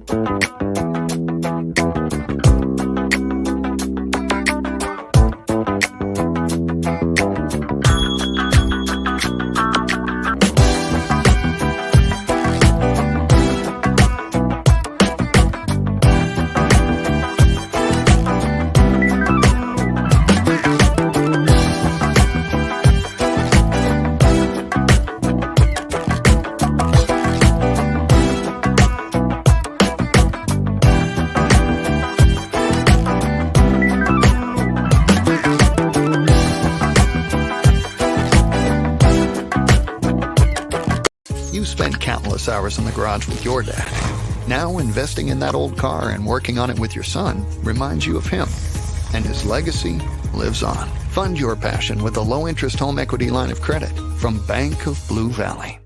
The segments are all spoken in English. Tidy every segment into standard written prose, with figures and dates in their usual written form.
You spent countless hours in the garage with your dad. Now investing in that old car and working on it with your son reminds you of him. And his legacy lives on. Fund your passion with a low-interest home equity line of credit from Bank of Blue Valley.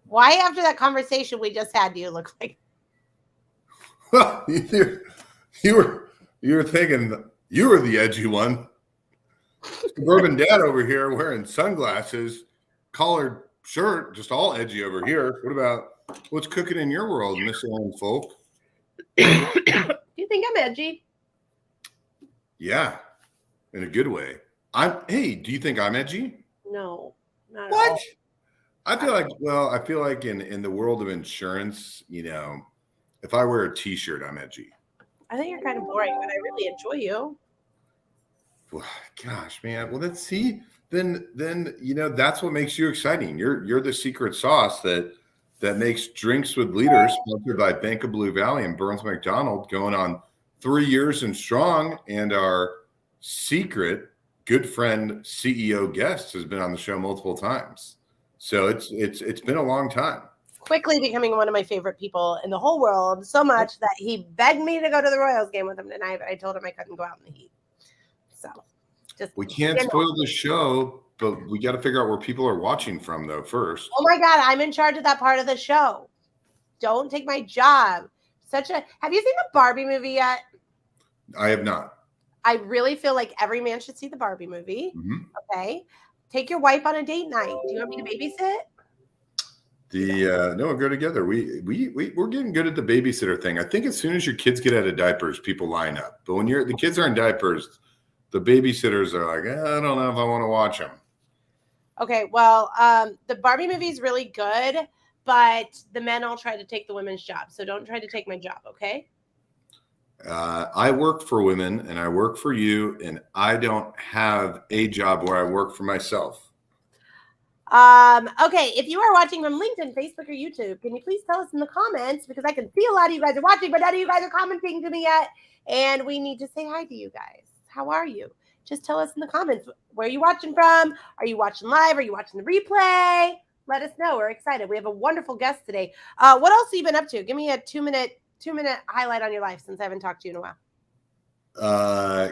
Why after that conversation we just had do you look like? Well, you were thinking you were the edgy one. Suburban dad over here wearing sunglasses, collared shirt, just all edgy over here. What about what's cooking in your world, Miss Aaron Fulk? Do you think I'm edgy? Yeah, in a good way. Hey, do you think I'm edgy? No, not at What? all. I feel like in the world of insurance, if I wear a t-shirt, I'm edgy. I think you're kind of boring, but I really enjoy you. Well, gosh, man. Well, let's see. Then that's what makes you exciting. You're the secret sauce that makes Drinks with Leaders, sponsored by Bank of Blue Valley and Burns McDonnell, going on 3 years and strong. And our secret good friend CEO guest has been on the show multiple times. So it's been a long time. Quickly becoming one of my favorite people in the whole world, so much that he begged me to go to the Royals game with him tonight. I told him I couldn't go out in the heat. So we can't spoil the show, but we got to figure out where people are watching from, though, first. Oh my God, I'm in charge of that part of the show. Don't take my job. Have you seen the Barbie movie yet? I have not. I really feel like every man should see the Barbie movie. Mm-hmm. Okay. Take your wife on a date night. Do you want me to babysit? No, we'll go together. We're getting good at the babysitter thing. I think as soon as your kids get out of diapers, people line up. But when the kids are in diapers, the babysitters are like, I don't know if I want to watch them. Okay, well, the Barbie movie is really good, but the men all try to take the women's job. So don't try to take my job, okay? I work for women and I work for you, and I don't have a job where I work for myself. Okay, if you are watching from LinkedIn, Facebook, or YouTube, can you please tell us in the comments, because I can see a lot of you guys are watching, but none of you guys are commenting to me yet, and we need to say hi to you guys. How are you? Just tell us in the comments. Where are you watching from? Are you watching live? Are you watching the replay? Let us know. We're excited. We have a wonderful guest today. What else have you been up to? Give me a two-minute highlight on your life since I haven't talked to you in a while.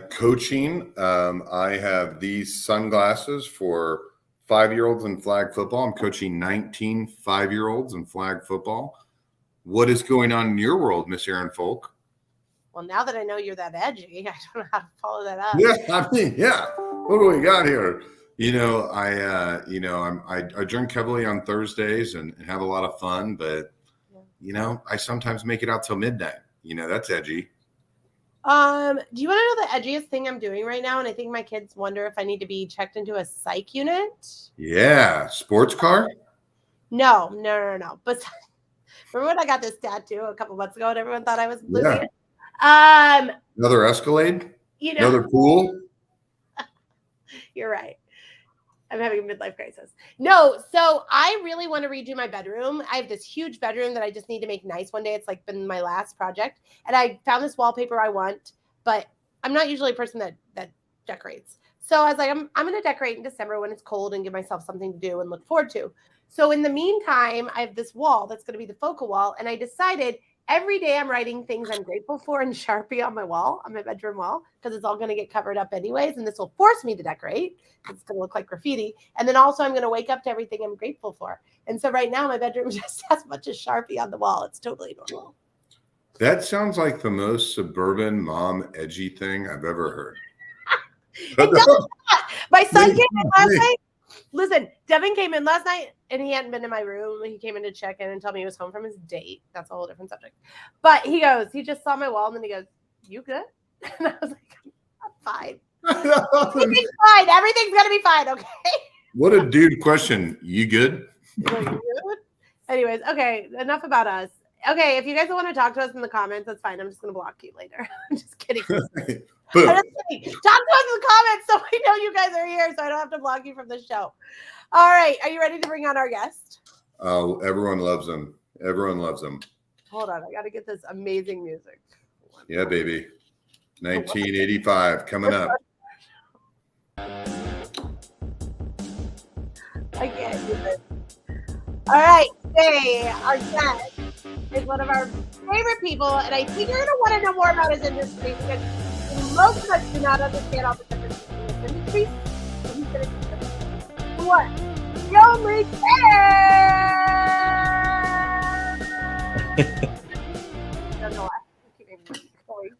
Coaching. I have these sunglasses for 5-year-olds in flag football. I'm coaching 19 5-year-olds in flag football. What is going on in your world, Miss Aaron Fulk? Well, now that I know you're that edgy, I don't know how to follow that up. Yeah. What do we got here? I drink heavily on Thursdays and have a lot of fun, but I sometimes make it out till midnight. That's edgy. Do you want to know the edgiest thing I'm doing right now? And I think my kids wonder if I need to be checked into a psych unit. Yeah. Sports car? No. But remember when I got this tattoo a couple months ago and everyone thought I was losing it? Another Escalade? Another pool? You're right. I'm having a midlife crisis. No, so I really want to redo my bedroom. I have this huge bedroom that I just need to make nice one day. It's like been my last project. And I found this wallpaper I want, but I'm not usually a person that decorates. So I was like, I'm going to decorate in December when it's cold and give myself something to do and look forward to. So in the meantime, I have this wall that's going to be the focal wall. And I decided every day I'm writing things I'm grateful for in Sharpie on my wall, on my bedroom wall, because it's all going to get covered up anyways. And this will force me to decorate. It's going to look like graffiti. And then also I'm going to wake up to everything I'm grateful for. And so right now my bedroom just has a bunch of Sharpie on the wall. It's totally normal. That sounds like the most suburban mom edgy thing I've ever heard. It does not. My son came in last night. Listen, Devin came in last night. and he hadn't been in my room. He came in to check in and tell me he was home from his date. That's a whole different subject. But he just saw my wall and then he goes, "You good?" And I was like, "I'm fine. Everything's fine. Everything's gonna be fine, okay?" What a dude question. You good? Like, you good? Anyways, okay, enough about us. Okay, if you guys want to talk to us in the comments, that's fine. I'm just gonna block you later. I'm just kidding. I'm just kidding. Talk to us in the comments so we know you guys are here, so I don't have to block you from the show. All right, are you ready to bring on our guest? Oh, everyone loves him. Everyone loves him. Hold on, I got to get this amazing music. Yeah, baby. 1985 coming up. I can't do this. All right, today our guest is one of our favorite people, and I think you're going to want to know more about his industry because most of us do not understand all the differences in his industry. So he's going to teach us what the only I don't know why. I keep going,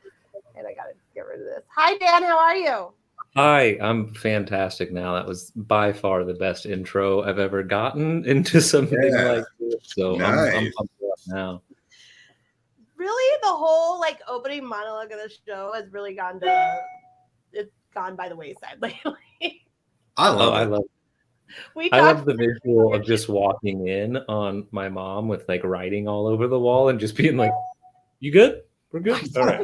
and I got to get rid of this. Hi, Dan. How are you? Hi, I'm fantastic now. That was by far the best intro I've ever gotten into something like this. So nice. I'm pumped up now. Really, the whole opening monologue of the show has really gone by the wayside lately. I love it. I love the visual of just walking in on my mom with writing all over the wall and just being like, "You good? We're good. All right."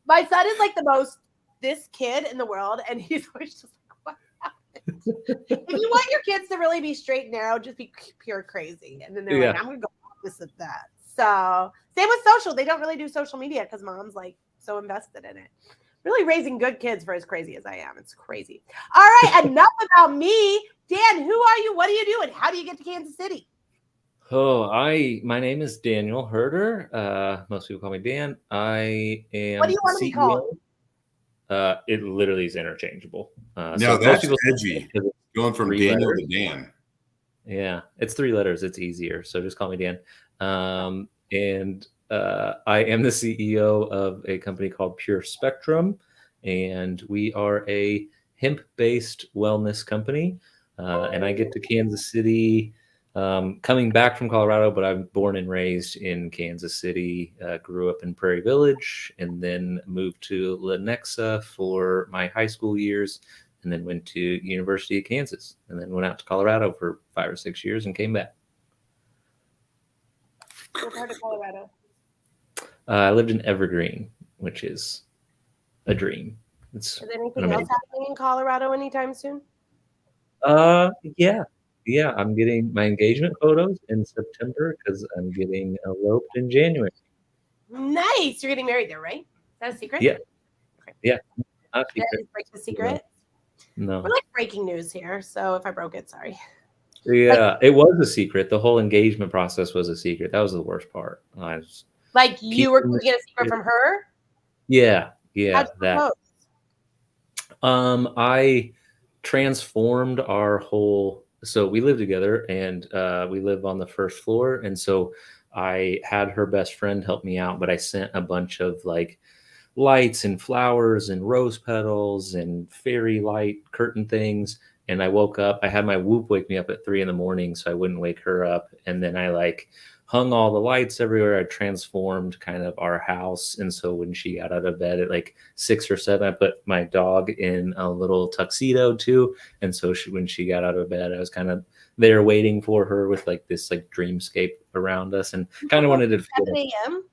My son is the most this kid in the world, and he's always just like, "What happened?" If you want your kids to really be straight and narrow, just be pure crazy, and then they're like, "I'm gonna go this and that." So same with social. They don't really do social media because mom's so invested in it. Really raising good kids for as crazy as I am. It's crazy. All right, enough about me. Dan, who are you? What do you do? And how do you get to Kansas City? Oh, my name is Daniel Huerter. Most people call me Dan. I am. What do you want to be called? It literally is interchangeable. No, that's edgy. Going from Daniel to Dan. Yeah, it's 3 letters. It's easier. So just call me Dan. And I am the CEO of a company called Pure Spectrum, and we are a hemp-based wellness company. And I get to Kansas City coming back from Colorado, but I'm born and raised in Kansas City, grew up in Prairie Village, and then moved to Lenexa for my high school years, and then went to University of Kansas, and then went out to Colorado for 5 or 6 years and came back. What part of Colorado? I lived in Evergreen, which is a dream. Is anything else happening in Colorado anytime soon? Yeah. I'm getting my engagement photos in September because I'm getting eloped in January. Nice. You're getting married there, right? Is that a secret? Yeah. Okay. Yeah. Not secret. Did I break the secret? No. We're breaking news here, so if I broke it, sorry. Yeah, it was a secret. The whole engagement process was a secret. That was the worst part. You were going to get a secret from her? Yeah. How'd you propose? I transformed our whole. So we live together, and we live on the first floor, and so I had her best friend help me out, but I sent a bunch of lights and flowers and rose petals and fairy light curtain things. And I woke up, I had my Whoop wake me up at 3 a.m. so I wouldn't wake her up. And then I hung all the lights everywhere. I transformed kind of our house. And so when she got out of bed at 6 or 7, I put my dog in a little tuxedo too. And so when she got out of bed, I was kind of there waiting for her with this dreamscape around us, and kind of wanted to 7 a.m.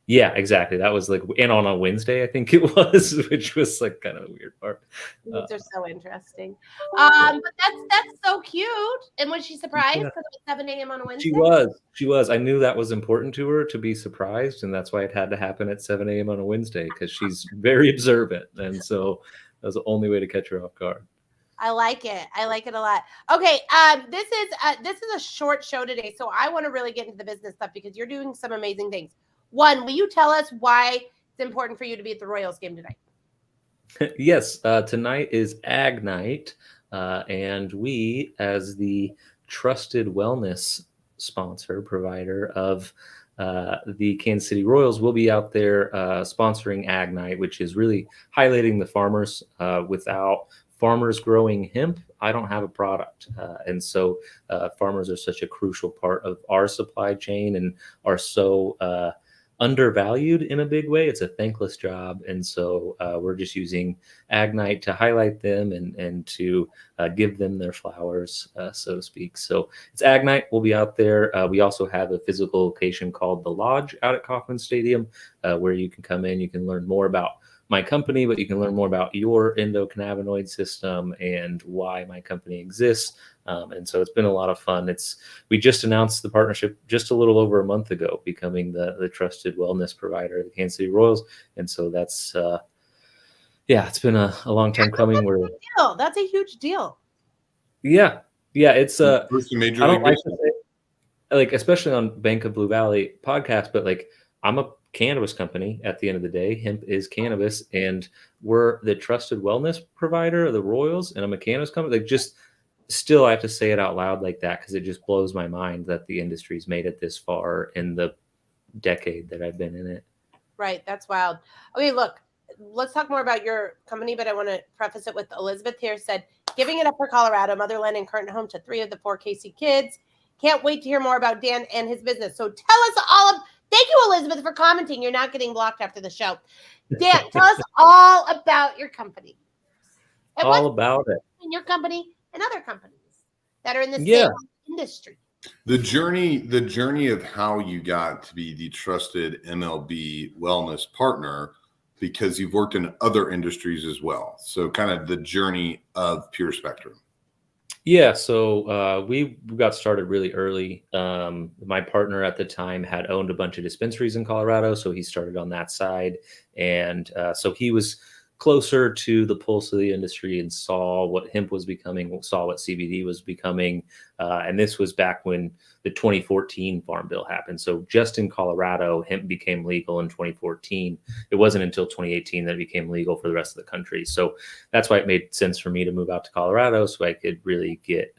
Yeah, exactly. That was and on a Wednesday, I think it was, which was kind of a weird part. These are so interesting. But that's so cute. And was she surprised because it was 7 a.m. on a Wednesday? She was. I knew that was important to her to be surprised, and that's why it had to happen at 7 a.m. on a Wednesday, because she's very observant, and so that was the only way to catch her off guard. I like it. I like it a lot. Okay, this is a short show today, so I want to really get into the business stuff because you're doing some amazing things. One, will you tell us why it's important for you to be at the Royals game tonight? Yes, tonight is Ag Night, and we, as the trusted wellness sponsor provider of the Kansas City Royals, will be out there sponsoring Ag Night, which is really highlighting the farmers without farmers growing hemp, I don't have a product. And so farmers are such a crucial part of our supply chain and are so undervalued in a big way. It's a thankless job. And so we're just using Agnite to highlight them and to give them their flowers, so to speak. So it's Agnite. We'll be out there. We also have a physical location called The Lodge out at Kauffman Stadium, where you can come in. You can learn more about my company, but you can learn more about your endocannabinoid system and why my company exists. And so it's been a lot of fun. We just announced the partnership just a little over a month ago, becoming the trusted wellness provider of the Kansas City Royals. And so that's, it's been a long time coming. That's a huge deal. Yeah. It's First in Major I League don't like to Baseball. say, like, especially on Bank of Blue Valley podcast, but like, I'm a cannabis company at the end of the day. Hemp is cannabis, and we're the trusted wellness provider of the Royals, and I'm a cannabis company. Like, just still, I have to say it out loud like that because it just blows my mind that the industry's made it this far in the decade that I've been in it. Right. That's wild. Okay, look, let's talk more about your company, but I want to preface it with Elizabeth here said, giving it up for Colorado, motherland and current home to 3 of the 4 KC kids. Can't wait to hear more about Dan and his business. So tell us thank you, Elizabeth, for commenting. You're not getting blocked after the show. Dan, tell us all about your company. And all about it. In your company and other companies that are in the same industry. The journey of how you got to be the trusted MLB wellness partner, because you've worked in other industries as well. So kind of the journey of Pure Spectrum. Yeah, so we got started really early. My partner at the time had owned a bunch of dispensaries in Colorado, so he started on that side. And so he was closer to the pulse of the industry and saw what hemp was becoming, saw what CBD was becoming. And this was back when the 2014 Farm Bill happened. So just in Colorado, hemp became legal in 2014. It wasn't until 2018 that it became legal for the rest of the country. So that's why it made sense for me to move out to Colorado so I could really get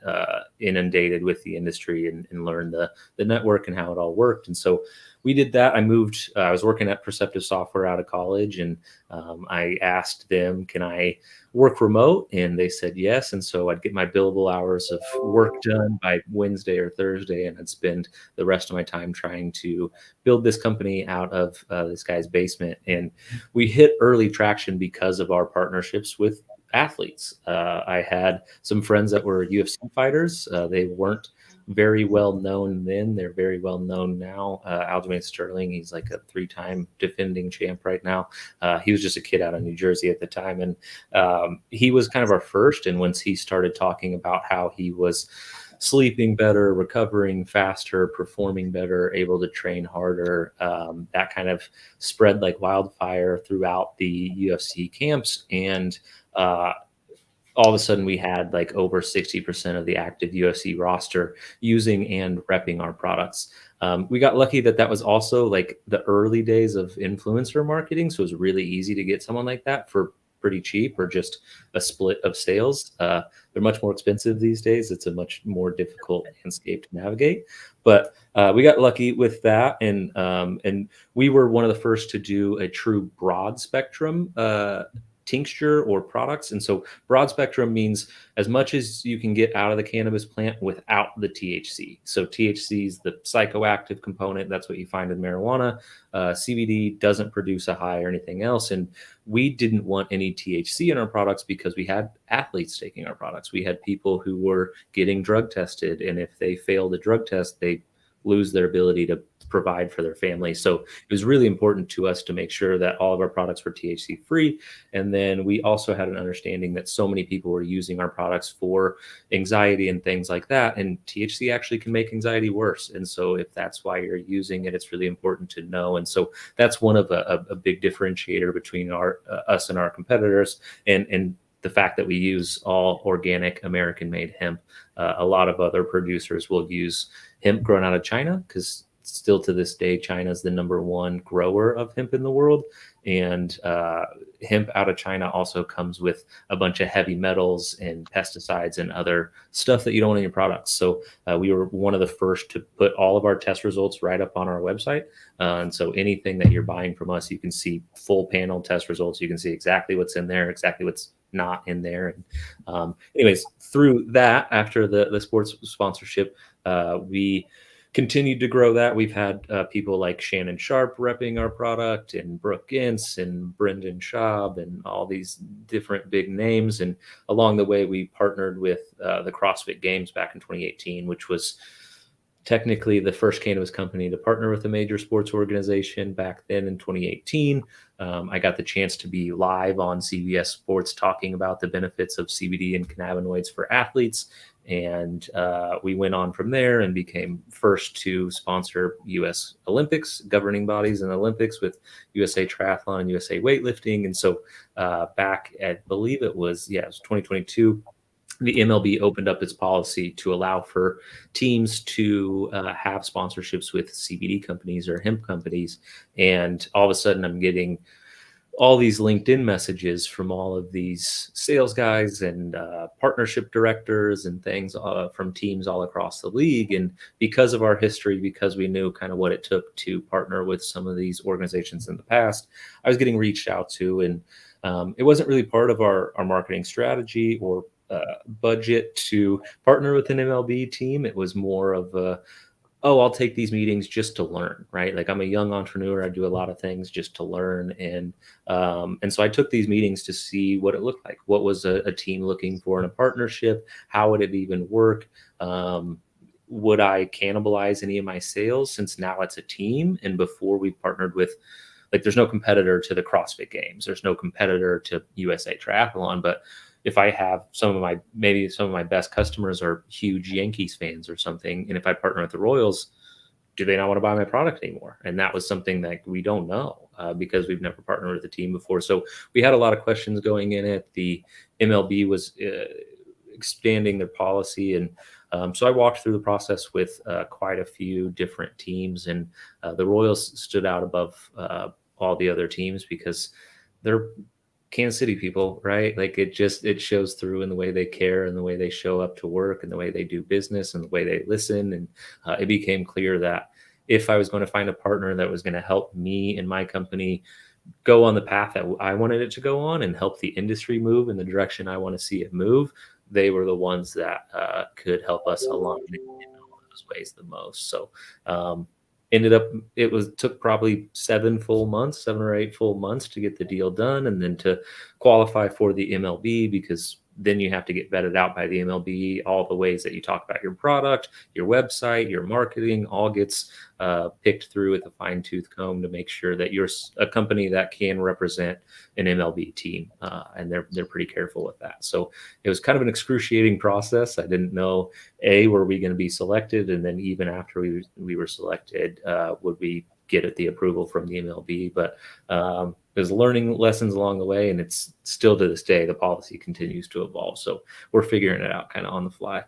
inundated with the industry and learn the network and how it all worked. And so we did that. I moved, I was working at Perceptive Software out of college, and I asked them, can I work remote? And they said yes. And so I'd get my billable hours of work done by Wednesday or Thursday, and I'd spend the rest of my time trying to build this company out of this guy's basement. And we hit early traction because of our partnerships with athletes. I had some friends that were UFC fighters. They weren't very well known then. They're very well known now. Aljamain Sterling, he's like a 3-time defending champ right now. He was just a kid out of New Jersey at the time. And he was kind of our first. And once he started talking about how he was sleeping better, recovering faster, performing better, able to train harder, that kind of spread like wildfire throughout the UFC camps. And all of a sudden we had like over 60% of the active UFC roster using and repping our products. We got lucky that was also like the early days of influencer marketing. So it was really easy to get someone like that for pretty cheap or just a split of sales. They're much more expensive these days. It's a much more difficult landscape to navigate, but we got lucky with that. And we were one of the first to do a true broad spectrum tincture or products. And so broad spectrum means as much as you can get out of the cannabis plant without the THC. So THC is the psychoactive component. That's what you find in marijuana. CBD doesn't produce a high or anything else. And we didn't want any THC in our products because we had athletes taking our products. We had people who were getting drug tested. And if they fail the drug test, they lose their ability to provide for their family. So it was really important to us to make sure that all of our products were THC free. And then we also had an understanding that so many people were using our products for anxiety and things like that. And THC actually can make anxiety worse. And so if that's why you're using it, it's really important to know. And so that's one of a big differentiator between us and our competitors. And the fact that we use all organic American-made hemp. A lot of other producers will use hemp grown out of China because still to this day, China is the #1 grower of hemp in the world. And hemp out of China also comes with a bunch of heavy metals and pesticides and other stuff that you don't want in your products. So we were one of the first to put all of our test results right up on our website. And so anything that you're buying from us, you can see full panel test results. You can see exactly what's in there, exactly what's not in there. And anyways, through that, after the sports sponsorship, we continued to grow that. We've had people like Shannon Sharp repping our product, and Brooke Gintz and Brendan Schaub and all these different big names. And along the way, we partnered with the CrossFit Games back in 2018, which was technically the first cannabis company to partner with a major sports organization back then in 2018. I got the chance to be live on CBS Sports talking about the benefits of CBD and cannabinoids for athletes. And we went on from there and became first to sponsor U.S. Olympics, governing bodies in the Olympics with USA Triathlon and USA Weightlifting. And so back at, I believe it was 2022, the MLB opened up its policy to allow for teams to have sponsorships with CBD companies or hemp companies. And all of a sudden, I'm getting all these LinkedIn messages from all of these sales guys and partnership directors and things from teams all across the league. And because of our history, because we knew kind of what it took to partner with some of these organizations in the past, I was getting reached out to. And it wasn't really part of our marketing strategy or budget to partner with an MLB team. It was more of a, I'll take these meetings just to learn, right? Like, I'm a young entrepreneur. I do a lot of things just to learn. And so I took these meetings to see what it looked like. What was a team looking for in a partnership? How would it even work? Would I cannibalize any of my sales, since now it's a team? And before, we partnered with, like, there's no competitor to the CrossFit Games. There's no competitor to USA Triathlon. But if I have some of my best customers are huge Yankees fans or something, and if I partner with the Royals, do they not want to buy my product anymore? And that was something that we don't know because we've never partnered with a team before. So we had a lot of questions going in it. The MLB was expanding their policy. And so I walked through the process with quite a few different teams. And the Royals stood out above all the other teams because they're Kansas City people, right? Like, it shows through in the way they care and the way they show up to work and the way they do business and the way they listen. And it became clear that if I was going to find a partner that was going to help me and my company go on the path that I wanted it to go on and help the industry move in the direction I want to see it move, they were the ones that could help us align in all those ways the most. So took probably 7 or 8 full months to get the deal done, and then to qualify for the MLB, because then you have to get vetted out by the MLB. All the ways that you talk about your product, your website, your marketing, all gets picked through with a fine tooth comb to make sure that you're a company that can represent an MLB team. And they're pretty careful with that. So it was kind of an excruciating process. I didn't know, were we going to be selected? And then even after we were selected, would we get the approval from the MLB? But there's learning lessons along the way, and it's still to this day, the policy continues to evolve. So we're figuring it out kind of on the fly.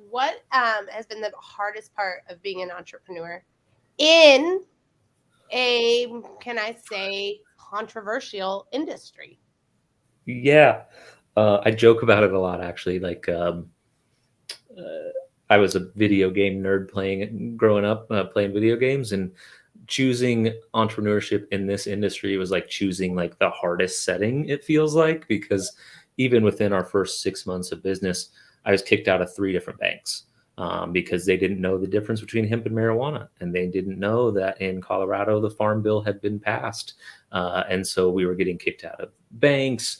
What has been the hardest part of being an entrepreneur in a, can I say, controversial industry? Yeah. I joke about it a lot, actually. Like, I was a video game nerd growing up, playing video games, and choosing entrepreneurship in this industry was like choosing like the hardest setting, it feels like, because even within our first 6 months of business, I was kicked out of 3 different banks because they didn't know the difference between hemp and marijuana. And they didn't know that in Colorado, the Farm Bill had been passed. And so we were getting kicked out of banks.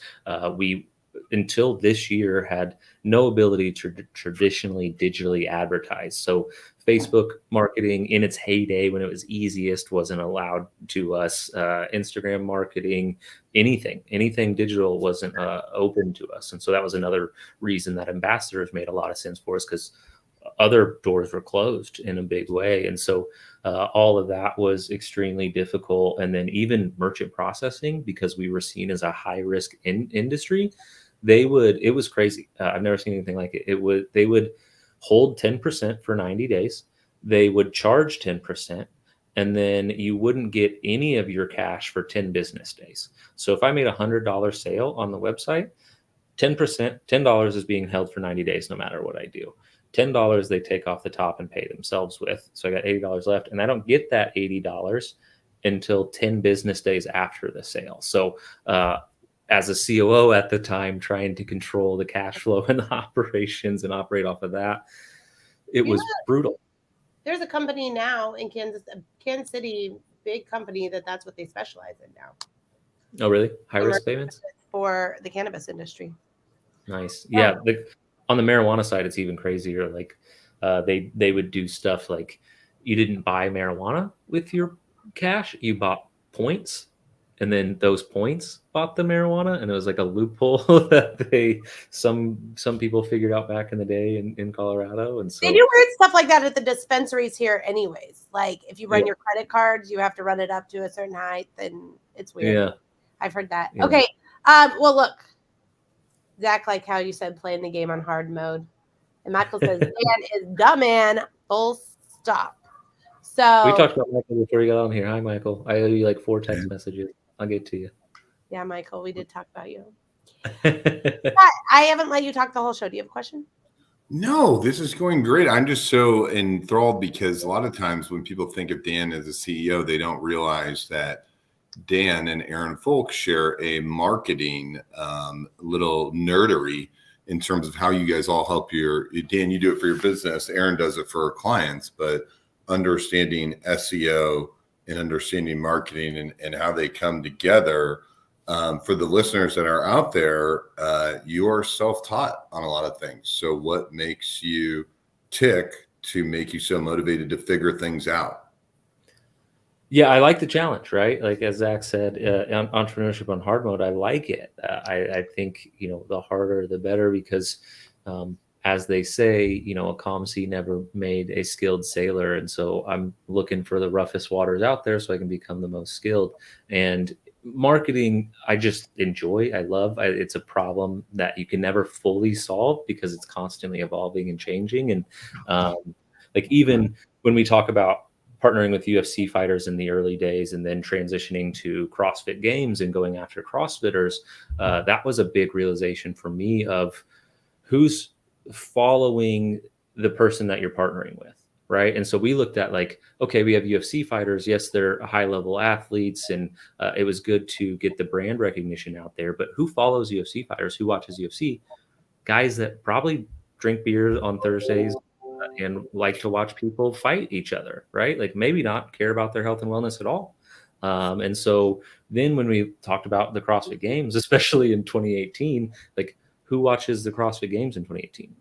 We, until this year, had no ability to traditionally digitally advertise. So Facebook marketing in its heyday, when it was easiest, wasn't allowed to us. Instagram marketing, anything digital wasn't open to us. And so that was another reason that ambassadors made a lot of sense for us, because other doors were closed in a big way. And so all of that was extremely difficult. And then even merchant processing, because we were seen as a high risk industry, it was crazy. I've never seen anything like it. They would hold 10% for 90 days. They would charge 10%, and then you wouldn't get any of your cash for 10 business days. So if I made $100 sale on the website, 10%, $10 is being held for 90 days, no matter what I do. $10 they take off the top and pay themselves with. So I got $80 left, and I don't get that $80 until 10 business days after the sale. So as a COO at the time, trying to control the cash flow and the operations and operate off of that, it was brutal. There's a company now in Kansas City, big company that's what they specialize in now. Oh, really? High risk payments for the cannabis industry. Nice. Yeah. On the marijuana side, it's even crazier. Like they would do stuff like you didn't buy marijuana with your cash, you bought points, and then those points bought the marijuana, and it was like a loophole that some people figured out back in the day in Colorado. And so they do weird stuff like that at the dispensaries here anyways. Like if you run your credit cards, you have to run it up to a certain height, and it's weird. Yeah. I've heard that. Yeah. Okay. Well, look, Zach, like how you said, playing the game on hard mode. And Michael says, Dan is the man, full stop. So we talked about Michael before you got on here. Hi, Michael. I owe you like 4 text messages. I'll get to you. Yeah, Michael, we did talk about you. I haven't let you talk the whole show. Do you have a question? No, this is going great. I'm just so enthralled because a lot of times when people think of Dan as a CEO, they don't realize that Dan and Aaron Fulk share a marketing little nerdery in terms of how you guys all help Dan, you do it for your business. Aaron does it for her clients, but understanding SEO and understanding marketing and how they come together. For the listeners that are out there, you are self-taught on a lot of things. So what makes you tick to make you so motivated to figure things out? Yeah, I like the challenge, right? Like as Zach said, entrepreneurship on hard mode, I like it. I think, the harder, the better, because as they say, a calm sea never made a skilled sailor. And so I'm looking for the roughest waters out there so I can become the most skilled. And marketing, I just enjoy. I love. It's a problem that you can never fully solve because it's constantly evolving and changing. And like even when we talk about partnering with UFC fighters in the early days and then transitioning to CrossFit Games and going after CrossFitters, that was a big realization for me of who's following the person that you're partnering with, right? And so we looked at like, okay, we have UFC fighters. Yes, they're high-level athletes, and it was good to get the brand recognition out there. But who follows UFC fighters? Who watches UFC? Guys that probably drink beer on Thursdays and like to watch people fight each other, right? Like maybe not care about their health and wellness at all. And so then when we talked about the CrossFit Games, especially in 2018, like who watches the CrossFit Games in 2018?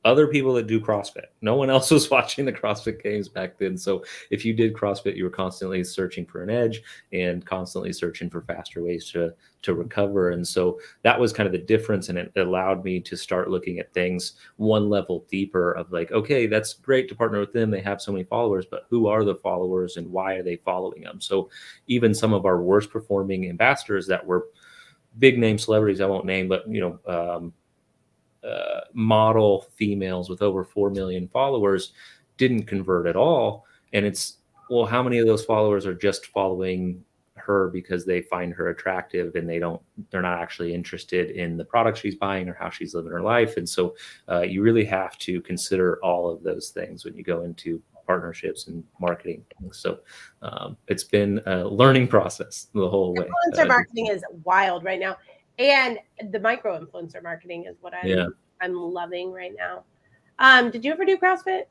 Other people that do CrossFit. No one else was watching the CrossFit Games back then. So if you did CrossFit, you were constantly searching for an edge and constantly searching for faster ways to recover. And so that was kind of the difference. And it allowed me to start looking at things one level deeper of like, okay, that's great to partner with them. They have so many followers, but who are the followers and why are they following them? So even some of our worst performing ambassadors that were big name celebrities, I won't name, but model females with over 4 million followers didn't convert at all. And it's, well, how many of those followers are just following her because they find her attractive and they're not actually interested in the product she's buying or how she's living her life? And so you really have to consider all of those things when you go into partnerships and marketing things. So it's been a learning process the whole way. Influencer marketing is wild right now. And the micro influencer marketing is what I'm loving right now. Did you ever do CrossFit?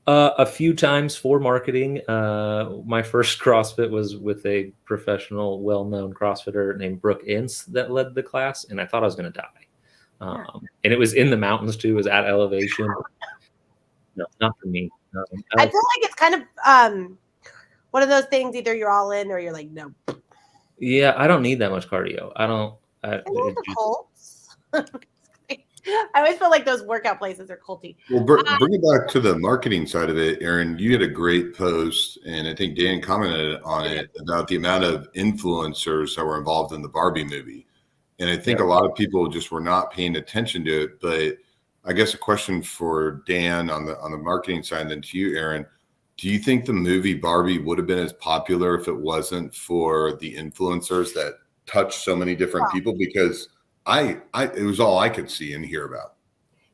A few times for marketing. My first CrossFit was with a professional, well-known CrossFitter named Brooke Ince that led the class, and I thought I was going to die. And it was in the mountains too. It was at elevation. No, not for me. I feel like it's kind of one of those things. Either you're all in or you're like, no. Yeah, I don't need that much cardio. I the Colts. I always feel like those workout places are culty. Well, bring it back to the marketing side of it, Aaron. You had a great post, and I think Dan commented on it about the amount of influencers that were involved in the Barbie movie. And I think a lot of people just were not paying attention to it. But I guess a question for Dan on the marketing side, and then to you, Aaron. Do you think the movie Barbie would have been as popular if it wasn't for the influencers that touched so many different people? Because it was all I could see and hear about.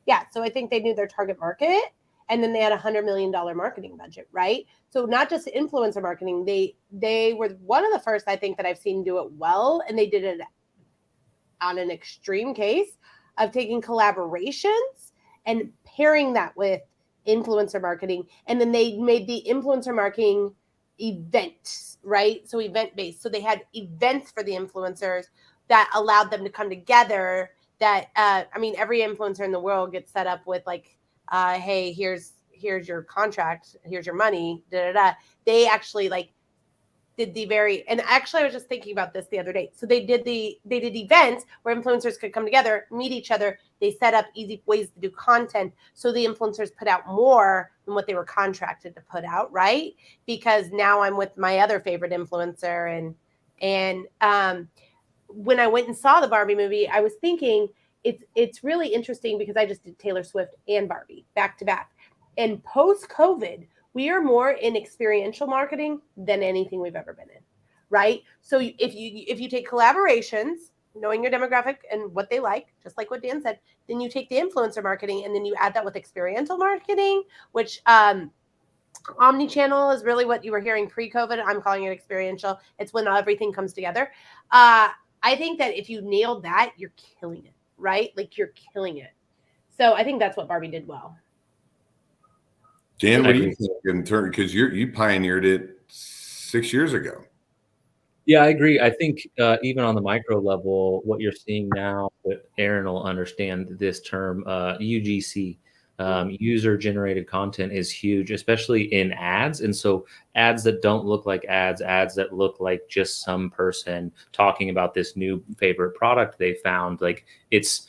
Yeah. So I think they knew their target market, and then they had $100 million marketing budget, right? So not just influencer marketing, they were one of the first, I think, that I've seen do it well, and they did it on an extreme case of taking collaborations and pairing that with influencer marketing. And then they made the influencer marketing events, right? So event-based. So they had events for the influencers that allowed them to come together that, I mean, every influencer in the world gets set up with like, hey, here's your contract, here's your money, da, da, da. They actually like did the and actually I was just thinking about this the other day. So they did events where influencers could come together, meet each other. They set up easy ways to do content. So the influencers put out more than what they were contracted to put out, right? Because now I'm with my other favorite influencer. And when I went and saw the Barbie movie, I was thinking it's really interesting because I just did Taylor Swift and Barbie back to back. And post-COVID, we are more in experiential marketing than anything we've ever been in, right? So if you take collaborations, knowing your demographic and what they like, just like what Dan said, then you take the influencer marketing and then you add that with experiential marketing, which omni-channel is really what you were hearing pre-COVID. I'm calling it experiential. It's when everything comes together. I think that if you nailed that, you're killing it, right? Like you're killing it. So I think that's what Barbie did well. Dan, what do you think in turn? Because you pioneered it 6 years ago. Yeah, I agree. I think even on the micro level, what you're seeing now, Aaron will understand this term, UGC, user-generated content is huge, especially in ads. And so ads that don't look like ads that look like just some person talking about this new favorite product they found, like it's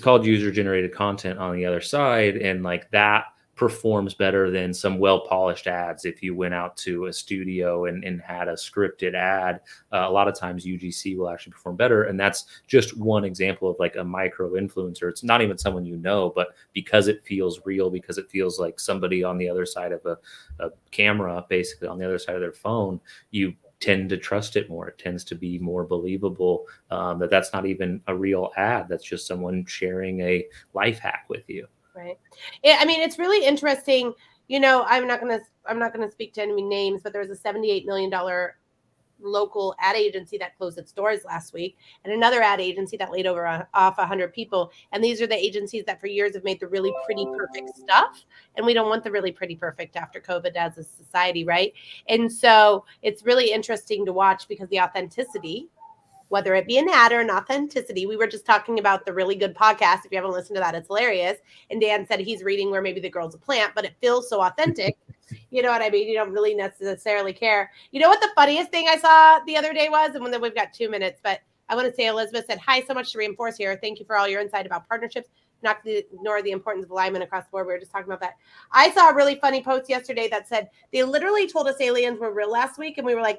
called user-generated content on the other side. And like that performs better than some well-polished ads. If you went out to a studio and had a scripted ad, a lot of times UGC will actually perform better. And that's just one example of like a micro influencer. It's not even someone you know, but because it feels real, because it feels like somebody on the other side of a camera, basically on the other side of their phone, you tend to trust it more. It tends to be more believable, that's not even a real ad. That's just someone sharing a life hack with you. Right. Yeah, I mean, it's really interesting. You know, I'm not gonna speak to any names, but there was a $78 million local ad agency that closed its doors last week, and another ad agency that laid off 100 people. And these are the agencies that for years have made the really pretty perfect stuff, and we don't want the really pretty perfect after COVID as a society, right? And so it's really interesting to watch because the authenticity, whether it be an ad or an authenticity. We were just talking about the really good podcast. If you haven't listened to that, it's hilarious. And Dan said he's reading Where Maybe the Girl's a Plant, but it feels so authentic. You know what I mean? You don't really necessarily care. You know what the funniest thing I saw the other day was? And then we've got 2 minutes, but I want to say Elizabeth said, hi, so much to reinforce here. Thank you for all your insight about partnerships. Not to ignore the importance of alignment across the board. We were just talking about that. I saw a really funny post yesterday that said they literally told us aliens were real last week. And we were like,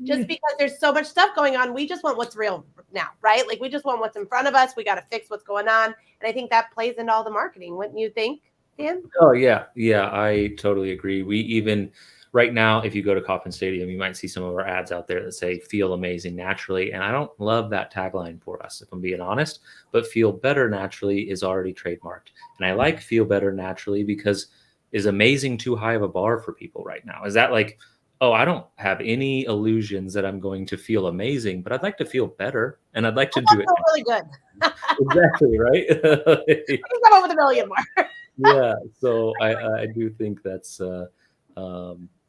just because there's so much stuff going on, we just want what's real now, right? Like we just want what's in front of us. We got to fix what's going on. And I think that plays into all the marketing. Wouldn't you think, Dan? Oh, yeah. Yeah, I totally agree. We even right now, if you go to Kauffman Stadium, you might see some of our ads out there that say feel amazing naturally. And I don't love that tagline for us, if I'm being honest, but feel better naturally is already trademarked. And I like feel better naturally because is amazing too high of a bar for people right now? Is that like, oh, I don't have any illusions that I'm going to feel amazing, but I'd like to feel better, and I'd like to do it really good. Exactly, right? Come up with $1 million more. Yeah, so I do think that's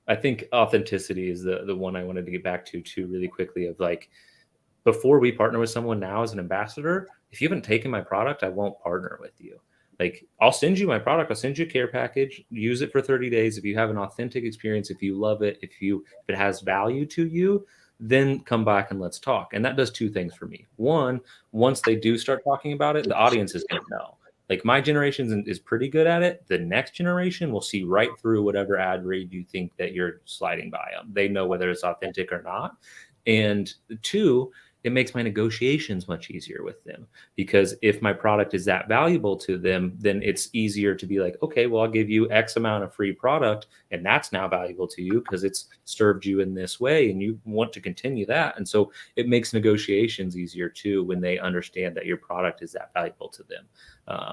I think authenticity is the one I wanted to get back to too really quickly of like before we partner with someone now as an ambassador, if you haven't taken my product, I won't partner with you. Like I'll send you my product, I'll send you a care package, use it for 30 days. If you have an authentic experience, if you love it, if it has value to you, then come back and let's talk. And that does two things for me. One, once they do start talking about it, the audience is going to know. Like my generation is pretty good at it. The next generation will see right through whatever ad read you think that you're sliding by them. They know whether it's authentic or not. And two, it makes my negotiations much easier with them because if my product is that valuable to them, then it's easier to be like, okay, well, I'll give you X amount of free product and that's now valuable to you because it's served you in this way and you want to continue that. And so it makes negotiations easier too when they understand that your product is that valuable to them.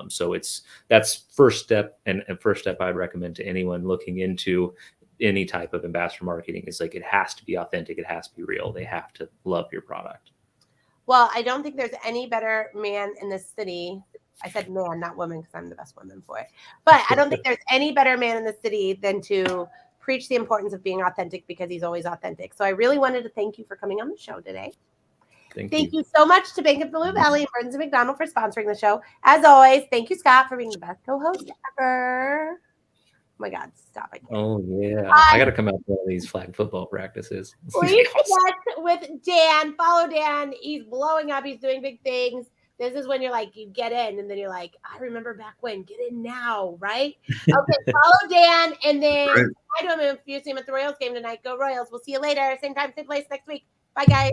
So that's first step and first step I'd recommend to anyone looking into any type of ambassador marketing is like, it has to be authentic. It has to be real. They have to love your product. Well, I don't think there's any better man in this city. I said man, not woman, because I'm the best woman for it. But I don't think there's any better man in the city than to preach the importance of being authentic, because he's always authentic. So I really wanted to thank you for coming on the show today. Thank you so much to Bank of Blue Valley and Burns and McDonnell for sponsoring the show. As always, thank you, Scott, for being the best co-host ever. Oh my God, stop it. Oh, yeah. I got to come out to one of these flag football practices. Please connect with Dan. Follow Dan. He's blowing up. He's doing big things. This is when you're like, you get in, and then you're like, I remember back when. Get in now, right? Okay, follow Dan, and then I do him if you see him at the Royals game tonight. Go Royals. We'll see you later. Same time, same place next week. Bye, guys.